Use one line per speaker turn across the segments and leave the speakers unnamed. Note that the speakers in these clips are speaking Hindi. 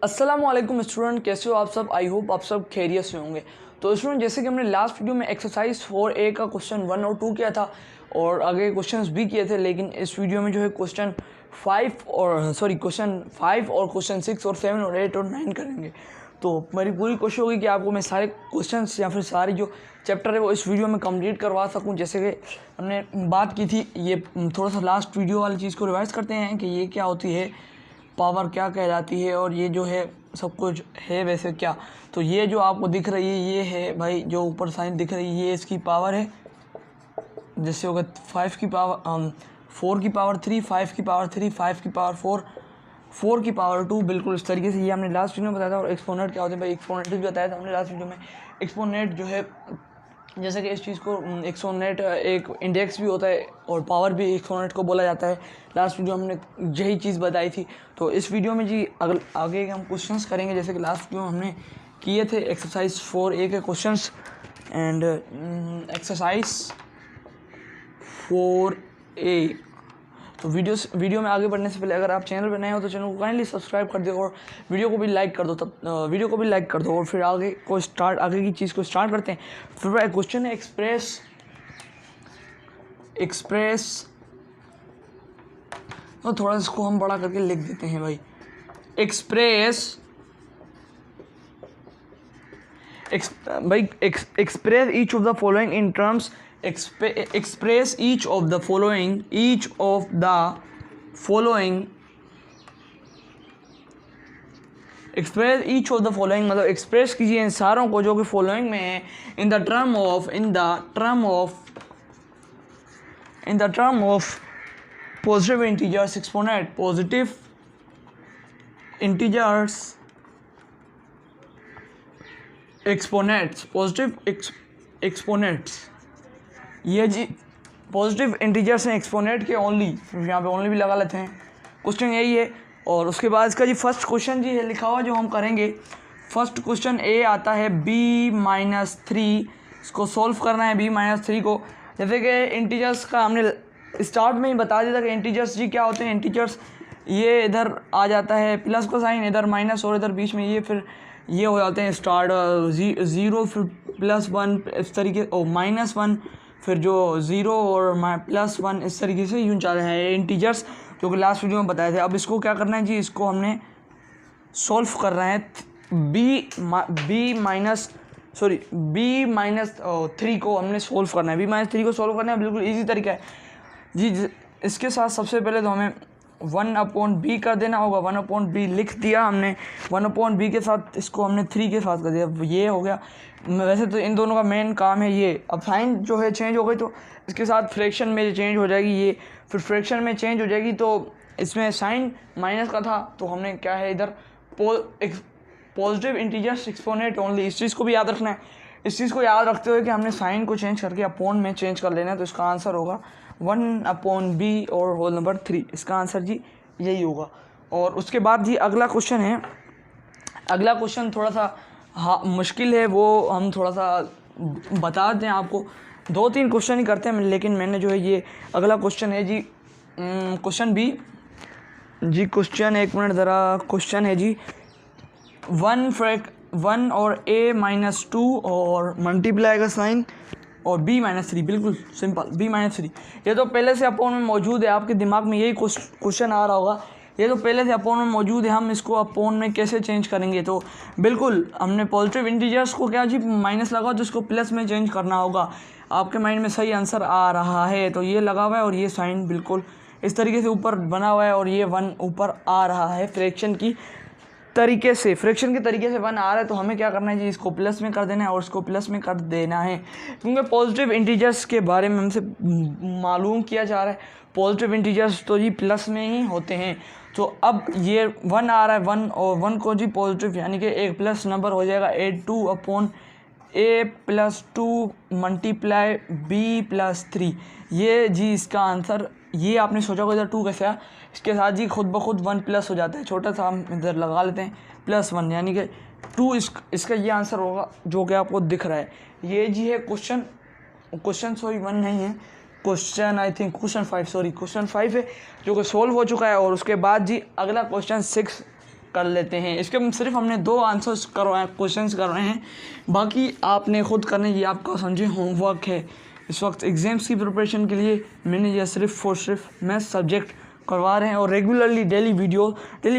अस्सलामुअलैकुम स्टूडेंट, कैसे हो आप सब। आई होप आप सब खैरियत से होंगे। तो स्टूडेंट, जैसे कि हमने लास्ट वीडियो में एक्सरसाइज 4A का क्वेश्चन 1 और 2 किया था और आगे क्वेश्चंस भी किए थे, लेकिन इस वीडियो में जो है क्वेश्चन 5 और क्वेश्चन 6 और 7 और 8 और 9 करेंगे। तो मेरी पूरी कोशिश होगी कि आपको मैं सारे क्वेश्चंस या फिर सारी जो चैप्टर है वो इस वीडियो में कंप्लीट करवा सकूं। जैसे कि हमने बात की थी, ये थोड़ा सा लास्ट वीडियो वाली चीज़ को रिवाइज करते हैं कि ये क्या होती है, पावर क्या कहलाती है और ये जो है सब कुछ है वैसे क्या। तो ये जो आपको दिख रही है ये है भाई, जो ऊपर साइन दिख रही है ये इसकी पावर है। जैसे होगा 5 की पावर 4 की पावर 3, 5 की पावर 3, 5 की पावर 4, 4 की पावर 2, बिल्कुल इस तरीके से। ये हमने लास्ट वीडियो में बताया था। और एक्सपोनेंट क्या होते हैं भाई, एक्सपोनेंट भी बताया था हमने लास्ट वीडियो में। एक्सपोनेंट जो है, जैसे कि इस चीज़ को एक्सपोनेंट एक इंडेक्स भी होता है और पावर भी एक्सपोनेंट को बोला जाता है। लास्ट वीडियो हमने यही चीज़ बताई थी। तो इस वीडियो में जी आगे हम क्वेश्चंस करेंगे, जैसे कि लास्ट वीडियो में हमने किए थे एक्सरसाइज 4A के क्वेश्चंस। And exercise 4A। तो वीडियो में आगे बढ़ने से पहले अगर आप चैनल पर नए हो तो चैनल को काइंडली सब्सक्राइब कर दो और वीडियो को भी लाइक कर दो। और फिर आगे की चीज़ को स्टार्ट करते हैं। फिर क्वेश्चन है एक्सप्रेस। तो थोड़ा इसको हम बड़ा करके लिख देते हैं भाई। Express each of the following in terms. express each of the following मतलब एक्सप्रेस कीजिए इन सारों को जो कि फॉलोइंग में है in the term of positive integers exponent. Positive integers exponents ये जी पॉजिटिव इंटीजर्स हैं एक्सपोनेंट के ओनली। यहाँ पे ओनली भी लगा लेते हैं, क्वेश्चन यही है। और उसके बाद इसका जी फर्स्ट क्वेश्चन जी है लिखा हुआ जो हम करेंगे। फर्स्ट क्वेश्चन ए आता है b-3। इसको सॉल्व करना है b-3 को। जैसे कि इंटीजर्स का हमने स्टार्ट में ही बता दिया था कि इंटीजर्स जी क्या होते हैं। इंटीजर्स ये इधर आ जाता है प्लस का साइन, इधर माइनस और इधर बीच में ये, फिर ये हो जाते हैं स्टार्ट 0 फिर +1 इस तरीके, और -1 फिर जो 0 और +1 इस तरीके से यूँ चल रहा है इंटीजर्स, जो कि लास्ट वीडियो में बताए थे। अब इसको क्या करना है जी, इसको हमने सॉल्व करना है b-3 को हमने सॉल्व करना है। b-3 को सॉल्व करना है, बिल्कुल ईजी तरीका है जी। इसके साथ सबसे पहले तो हमें 1/b कर देना होगा। 1/b लिख दिया हमने। 1/b के साथ इसको हमने 3 के साथ कर दिया, ये हो गया। वैसे तो इन दोनों का मेन काम है ये। अब साइन जो है चेंज हो गई तो इसके साथ फ्रैक्शन में चेंज हो जाएगी ये, फिर फ्रैक्शन में चेंज हो जाएगी। तो इसमें साइन माइनस का था तो हमने क्या है इधर पॉजिटिव इंटीजर्स एक्सपोनेंट ओनली। इस चीज़ को भी याद रखना है। इस चीज़ को याद रखते हुए कि हमने साइन को चेंज करके अपॉन में चेंज कर लेना है। तो इसका आंसर होगा 1/b और होल नंबर 3। इसका आंसर जी यही होगा। और उसके बाद जी अगला क्वेश्चन है। अगला क्वेश्चन थोड़ा सा मुश्किल है, वो हम थोड़ा सा बता दें आपको। 2-3 क्वेश्चन ही करते हैं, लेकिन मैंने जो है ये अगला क्वेश्चन है जी क्वेश्चन बी जी। क्वेश्चन एक मिनट ज़रा, क्वेश्चन है जी 1 और a-2 और मल्टीप्लाई का साइन और b-3, बिल्कुल सिंपल b-3। ये तो पहले से अपोन में मौजूद है, आपके दिमाग में यही क्वेश्चन आ रहा होगा। ये तो पहले से अपोन में मौजूद है, हम इसको अपोन में कैसे चेंज करेंगे। तो बिल्कुल हमने पॉजिटिव इंटीजर्स को क्या जी माइनस लगा तो इसको प्लस में चेंज करना होगा। आपके माइंड में सही आंसर आ रहा है। तो ये लगा हुआ है और ये साइन बिल्कुल इस तरीके से ऊपर बना हुआ है और ये 1 ऊपर आ रहा है फ्रैक्शन के तरीके से 1 आ रहा है। तो हमें क्या करना है जी, इसको प्लस में कर देना है और इसको प्लस में कर देना है, क्योंकि पॉजिटिव इंटीजर्स के बारे में हमसे मालूम किया जा रहा है। पॉजिटिव इंटीजर्स तो जी प्लस में ही होते हैं। तो अब ये 1 आ रहा है, 1 और 1 को जी पॉजिटिव यानी कि एक प्लस नंबर हो जाएगा a2/a+2 मल्टीप्लाई b+3। ये जी इसका आंसर। ये आपने सोचा होगा इधर 2 कैसे आया, इसके साथ जी खुद ब खुद 1 प्लस हो जाता है। छोटा सा हम इधर लगा लेते हैं +1 यानी कि 2। इसका ये आंसर होगा जो कि आपको दिख रहा है। ये जी है क्वेश्चन 1 नहीं है, क्वेश्चन आई थिंक क्वेश्चन 5 है जो कि सॉल्व हो चुका है। और उसके बाद जी अगला क्वेश्चन 6 कर लेते हैं। इसके सिर्फ हमने 2 आंसर्स करवाए, क्वेश्चंस करवाए हैं, बाकी आपने खुद करने की आपका समझे होमवर्क है। इस वक्त एग्ज़ाम्स की प्रिपरेशन के लिए मैंने यह सिर्फ और सिर्फ मैथ सब्जेक्ट करवा रहे हैं और रेगुलरली डेली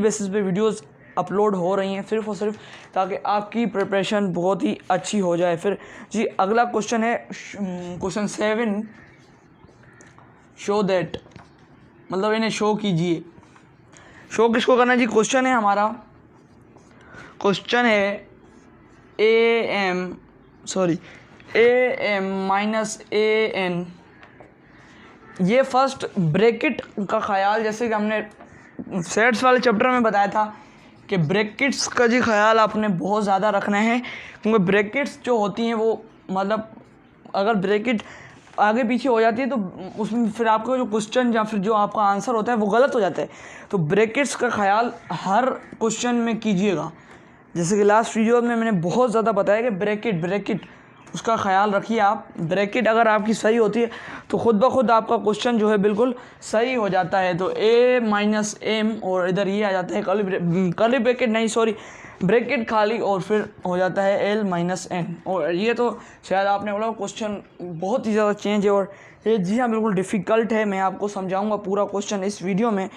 बेसिस पे वीडियोस अपलोड हो रही हैं सिर्फ और सिर्फ ताकि आपकी प्रिपरेशन बहुत ही अच्छी हो जाए। फिर जी अगला क्वेश्चन है क्वेश्चन 7, शो दैट, मतलब इन्हें शो कीजिए। शो किसको करना है जी? क्वेश्चन है हमारा, क्वेश्चन है AM माइनस AN। ये फर्स्ट ब्रैकेट का ख्याल, जैसे कि हमने सेट्स वाले चैप्टर में बताया था कि ब्रैकेट्स का जी ख्याल आपने बहुत ज़्यादा रखना है, क्योंकि ब्रैकेट्स जो होती हैं वो मतलब अगर ब्रैकेट आगे पीछे हो जाती है तो उसमें फिर आपका जो क्वेश्चन या फिर जो आपका आंसर होता है वो गलत हो जाता है। तो ब्रैकेट्स का ख्याल हर क्वेश्चन में कीजिएगा। जैसे कि लास्ट वीडियो में मैंने बहुत ज़्यादा बताया कि ब्रैकेट उसका ख्याल रखिए आप। ब्रैकेट अगर आपकी सही होती है तो खुद ब खुद आपका क्वेश्चन जो है बिल्कुल सही हो जाता है। तो A माइनस M और इधर ये आ जाता है कर्ली ब्रैकेट नहीं सॉरी ब्रैकेट खाली और फिर हो जाता है L माइनस N। और ये तो शायद आपने बोला क्वेश्चन बहुत ही ज़्यादा चेंज है और ये जी हाँ बिल्कुल डिफ़िकल्ट है। मैं आपको समझाऊंगा पूरा क्वेश्चन इस वीडियो में।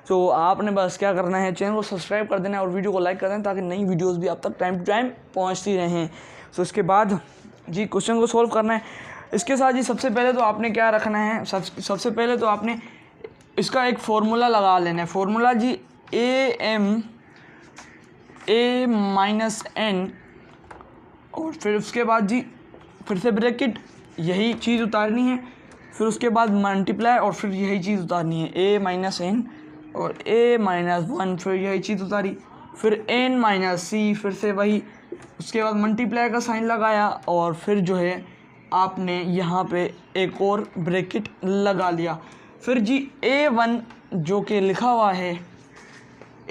तो आपने बस क्या करना है, चैनल को सब्सक्राइब कर देना है और वीडियो को लाइक कर देना ताकि नई वीडियोज़ भी आप तक टाइम टू टाइम पहुँचती रहें। तो इसके बाद जी क्वेश्चन को सॉल्व करना है। इसके साथ जी सबसे पहले तो आपने क्या रखना है, सबसे पहले तो आपने इसका एक फार्मूला लगा लेना है। फार्मूला जी A माइनस N और फिर उसके बाद जी फिर से ब्रैकेट, यही चीज़ उतारनी है, फिर उसके बाद मल्टीप्लाई और फिर यही चीज़ उतारनी है A माइनस N और A माइनस 1 फिर यही चीज़ उतारी, फिर N माइनस C फिर से वही, उसके बाद मल्टीप्लाई का साइन लगाया और फिर जो है आपने यहाँ पे एक और ब्रैकेट लगा लिया। फिर जी A1 जो कि लिखा हुआ है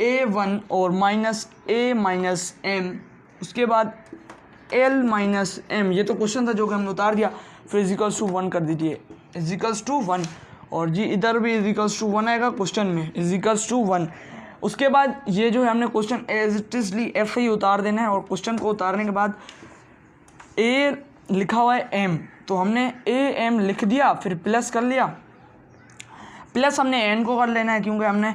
A1 और माइनस A माइनस M, उसके बाद L माइनस M, ये तो क्वेश्चन था जो कि हमने उतार दिया, फिर इजिकल्स टू 1 कर दीजिए, इजिकल्स टू 1 और जी इधर भी इजिकल्स टू 1 आएगा क्वेश्चन में, इजिकल्स टू 1। उसके बाद ये जो है हमने क्वेश्चन एज इट इज़ ली ऐसे ही उतार देना है और क्वेश्चन को उतारने के बाद A लिखा हुआ है M तो हमने AM लिख दिया, फिर प्लस कर लिया, प्लस हमने N को कर लेना है क्योंकि हमने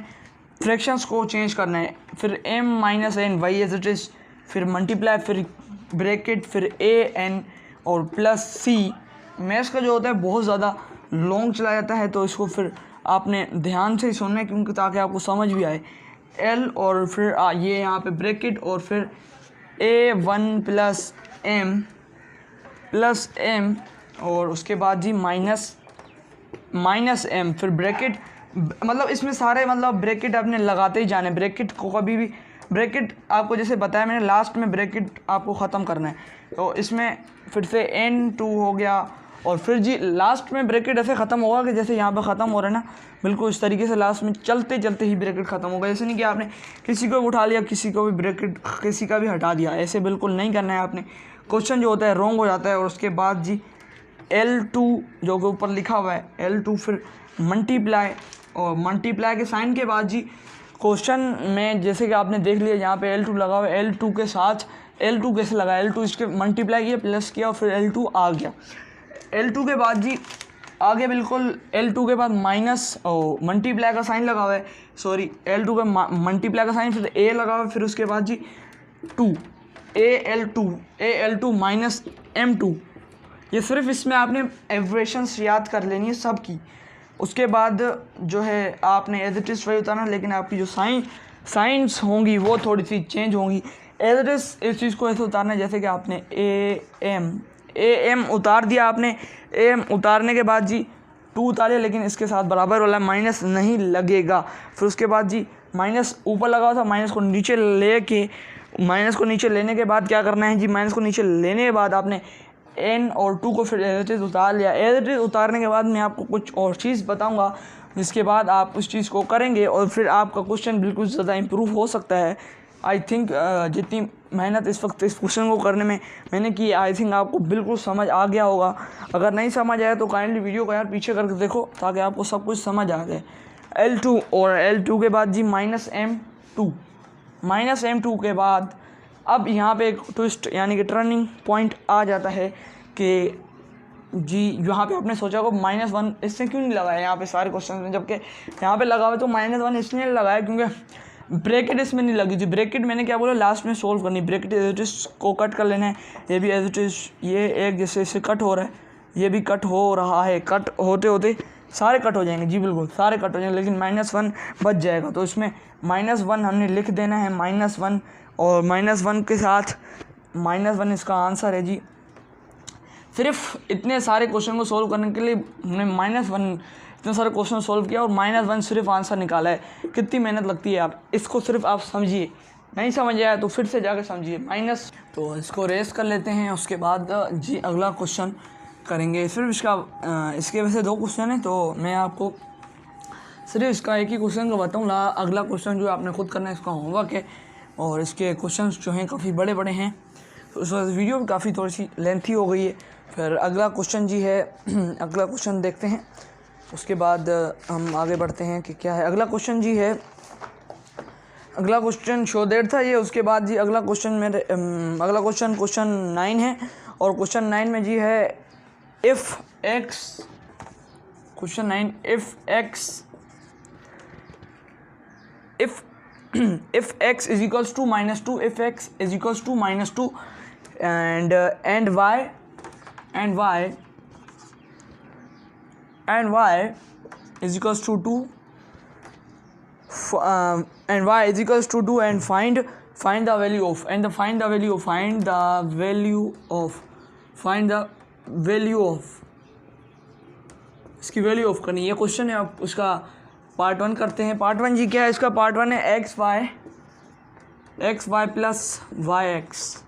फ्रैक्शंस को चेंज करना है, फिर M माइनस N वही एज इट इज़, फिर मल्टीप्लाई, फिर ब्रैकेट, फिर AN और प्लस C। मैथ्स का जो होता है बहुत ज़्यादा लॉन्ग चला जाता है तो इसको फिर आपने ध्यान से ही सुनना है क्योंकि ताकि आपको समझ भी आए। L और फिर ये यहाँ पे ब्रैकेट और फिर A1 प्लस M और उसके बाद जी माइनस M फिर ब्रैकेट, मतलब इसमें सारे मतलब ब्रैकेट आपने लगाते ही जाने। ब्रैकेट को कभी भी ब्रैकेट आपको जैसे बताया मैंने लास्ट में ब्रैकेट आपको ख़त्म करना है तो इसमें फिर से N2 हो गया और फिर जी लास्ट में ब्रैकेट ऐसे ख़त्म होगा कि जैसे यहाँ पे ख़त्म हो रहा है ना, बिल्कुल इस तरीके से लास्ट में चलते चलते ही ब्रैकेट ख़त्म होगा। ऐसे नहीं कि आपने किसी को भी उठा लिया किसी को भी ब्रैकेट किसी का भी हटा दिया, ऐसे बिल्कुल नहीं करना है आपने। क्वेश्चन जो होता है रॉन्ग हो जाता है। और उसके बाद जी L2 जो कि ऊपर लिखा हुआ है L2 फिर मल्टीप्लाई और मल्टीप्लाई के साइन के बाद जी क्वेश्चन में जैसे कि आपने देख लिया यहाँ पे L2 लगा हुआ है, L2 के साथ L2 कैसे लगा, L2 इसके मल्टीप्लाई किया प्लस किया और फिर L2 आ गया। L2 के बाद जी आगे बिल्कुल L2 के बाद माइनस और मल्टीप्लाई का साइन लगा हुआ है, सॉरी L2 का मल्टीप्लाई का साइन फिर A लगा हुआ है, फिर उसके बाद जी 2 AL2 माइनस M2। ये सिर्फ इसमें आपने एवरेशंस याद कर लेनी है सबकी। उसके बाद जो है आपने एज इट इज़ वही उतारना, लेकिन आपकी जो साइंस होंगी वो थोड़ी सी चेंज होंगी। एज इट इज़ इस चीज़ को ऐसे उतारना है जैसे कि आपने AM उतार दिया। आपने AM उतारने के बाद जी 2 उतारे, लेकिन इसके साथ बराबर वाला माइनस नहीं लगेगा। फिर उसके बाद जी माइनस ऊपर लगा था, माइनस को नीचे लेने के बाद क्या करना है जी, माइनस को नीचे लेने के बाद आपने N और 2 को फिर एज इट इज़ उतार लिया। एज इट इज़ उतारने के बाद मैं आपको कुछ और चीज़ बताऊंगा जिसके बाद आप उस चीज़ को करेंगे और फिर आपका क्वेश्चन बिल्कुल ज़्यादा इम्प्रूव हो सकता है। आई थिंक जितनी मेहनत इस वक्त इस क्वेश्चन को करने में मैंने की, आई थिंक आपको बिल्कुल समझ आ गया होगा। अगर नहीं समझ आया तो काइंडली वीडियो को यार पीछे करके देखो ताकि आपको सब कुछ समझ आ जाए। L2 और L2 के बाद जी माइनस M2 -m2 के बाद अब यहाँ पे एक ट्विस्ट यानी कि टर्निंग पॉइंट आ जाता है कि जी यहाँ पे आपने सोचा होगा -1 इससे क्यों नहीं लगाया यहाँ पे सारे क्वेश्चन में, जबकि यहाँ पे लगा हुआ तो -1 इसलिए लगाया क्योंकि ब्रैकेट इसमें नहीं लगी थी। ब्रैकेट मैंने क्या बोला लास्ट में सोल्व करनी, ब्रैकेट एज इट इज़ को कट कर लेना है, ये भी एज इट इज़, ये एक जैसे इससे कट हो रहा है, ये भी कट हो रहा है, कट होते होते सारे कट हो जाएंगे, जी बिल्कुल सारे कट हो जाएंगे, लेकिन -1 बच जाएगा। तो इसमें -1 हमने लिख देना है, -1 और -1 के साथ -1 इसका आंसर है जी। सिर्फ इतने सारे क्वेश्चन को सोल्व करने के लिए हमने -1 इतने सारे क्वेश्चन सोल्व किया और -1 सिर्फ आंसर निकाला है। कितनी मेहनत लगती है आप इसको सिर्फ आप समझिए, नहीं समझ आया तो फिर से जाकर समझिए माइनस। तो इसको रेस कर लेते हैं, उसके बाद जी अगला क्वेश्चन करेंगे। सिर्फ इसके वैसे 2 क्वेश्चन हैं तो मैं आपको सिर्फ इसका एक ही क्वेश्चन का बताऊँ। अगला क्वेश्चन जो आपने खुद करना है इसका होमवर्क है और इसके क्वेश्चन जो हैं काफ़ी बड़े बड़े हैं, तो इस वजह वीडियो भी काफ़ी थोड़ी सी लेंथी हो गई है। फिर अगला क्वेश्चन जी है अगला क्वेश्चन देखते हैं, उसके बाद हम आगे बढ़ते हैं कि क्या है अगला क्वेश्चन जी है। अगला क्वेश्चन शो डेट था ये, उसके बाद जी अगला क्वेश्चन मेरे अगला क्वेश्चन 9 है और क्वेश्चन 9 में जी है if x, question 9 if x is equals to -2, if x is equals to -2 and y is equals to 2 and y is equals to 2 and find the value of इसकी वैल्यू ऑफ करनी, ये क्वेश्चन है। आप उसका पार्ट 1 करते हैं। पार्ट 1 जी क्या है, इसका पार्ट 1 है x y plus y x.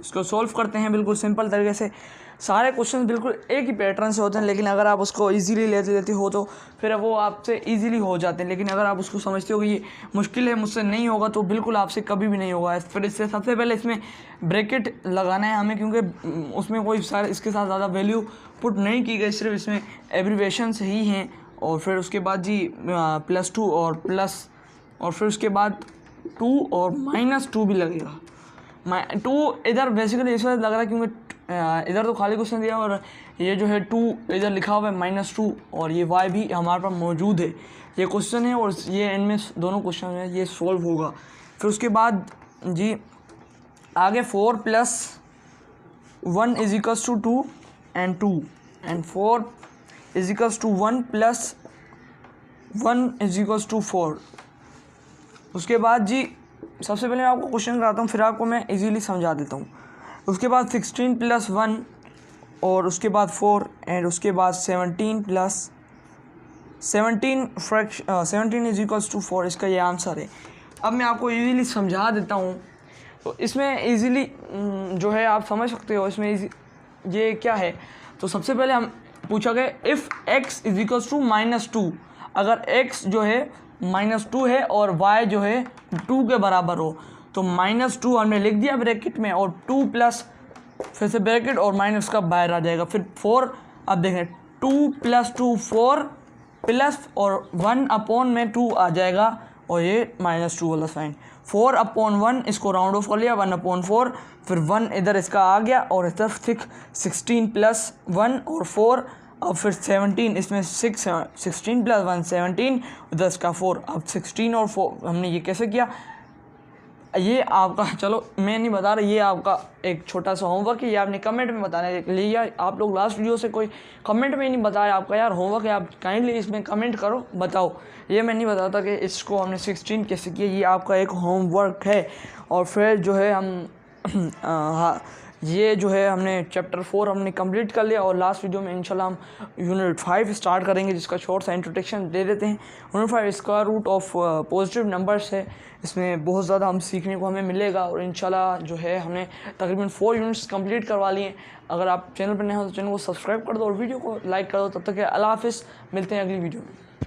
इसको सॉल्व करते हैं बिल्कुल सिंपल तरीके से। सारे क्वेश्चन बिल्कुल एक ही पैटर्न से होते हैं, लेकिन अगर आप उसको इजीली लेते हो तो फिर वो आपसे इजीली हो जाते हैं। लेकिन अगर आप उसको समझते हो कि ये मुश्किल है, मुझसे नहीं होगा, तो बिल्कुल आपसे कभी भी नहीं होगा। फिर इससे सबसे पहले इसमें ब्रैकेट लगाना है हमें, क्योंकि उसमें कोई सारे इसके साथ ज़्यादा वैल्यू पुट नहीं की गई, सिर्फ इसमें एब्रीवेशंस ही हैं। और फिर उसके बाद जी +2 और फिर उसके बाद 2 और -2 भी लगेगा। 2 इधर बेसिकली इस वजह लग रहा है क्योंकि इधर तो खाली क्वेश्चन दिया और ये जो है 2 इधर लिखा हुआ है -2 और ये y भी हमारे पास मौजूद है। ये क्वेश्चन है और ये इनमें दोनों क्वेश्चन है, ये सॉल्व होगा। फिर उसके बाद जी आगे 4 + 1 = 2 and 2 and 4 = 1 + 1 = 4। उसके बाद जी सबसे पहले मैं आपको क्वेश्चन कराता हूँ, फिर आपको मैं इजीली समझा देता हूँ। उसके बाद 16 + 1 और उसके बाद 4 एंड उसके बाद 17 + 17 = 4। इसका ये आंसर है। अब मैं आपको इजीली समझा देता हूँ, तो इसमें इजीली जो है आप समझ सकते हो इसमें ये क्या है। तो सबसे पहले हम पूछा गया इफ़ x = -2, अगर x जो है -2 है और y जो है 2 के बराबर हो, तो -2 हमने लिख दिया ब्रैकेट में और 2 प्लस फिर से ब्रैकेट और माइनस का बाहर आ जाएगा। फिर 4, अब देखें 2 + 2 4 प्लस और 1/2 आ जाएगा और ये -2 वाला साइन। 4/1 इसको राउंड ऑफ कर लिया, 1/4 फिर 1 इधर इसका आ गया और इधर 16 + 1 और 4, अब फिर 17 इसमें 16 + 1 17 उधर इसका 4। अब 16 और 4 हमने ये कैसे किया, ये आपका चलो मैं नहीं बता रहा, ये आपका एक छोटा सा होमवर्क है, ये आपने कमेंट में बताना है। लिए आप लोग लास्ट वीडियो से कोई कमेंट में नहीं बताया आपका यार होमवर्क है, आप काइंडली इसमें कमेंट करो, बताओ। ये मैं नहीं बताता कि इसको हमने 16 कैसे किया, ये आपका एक होमवर्क है। और फिर जो है हम हाँ ये जो है हमने चैप्टर 4 हमने कंप्लीट कर लिया और लास्ट वीडियो में इंशाल्लाह हम यूनिट 5 स्टार्ट करेंगे, जिसका शॉर्ट सा इंट्रोडक्शन दे देते हैं। Unit 5 square root of positive numbers है, इसमें बहुत ज़्यादा हम सीखने को हमें मिलेगा और इंशाल्लाह जो है हमने तकरीबन 4 यूनिट्स कंप्लीट करवा लिए। अगर आप चैनल पर नए हो तो चैनल को सब्सक्राइब कर दो और वीडियो को लाइक कर दो। तब तक अल्लाह हाफ़िज़, मिलते हैं अगली वीडियो में।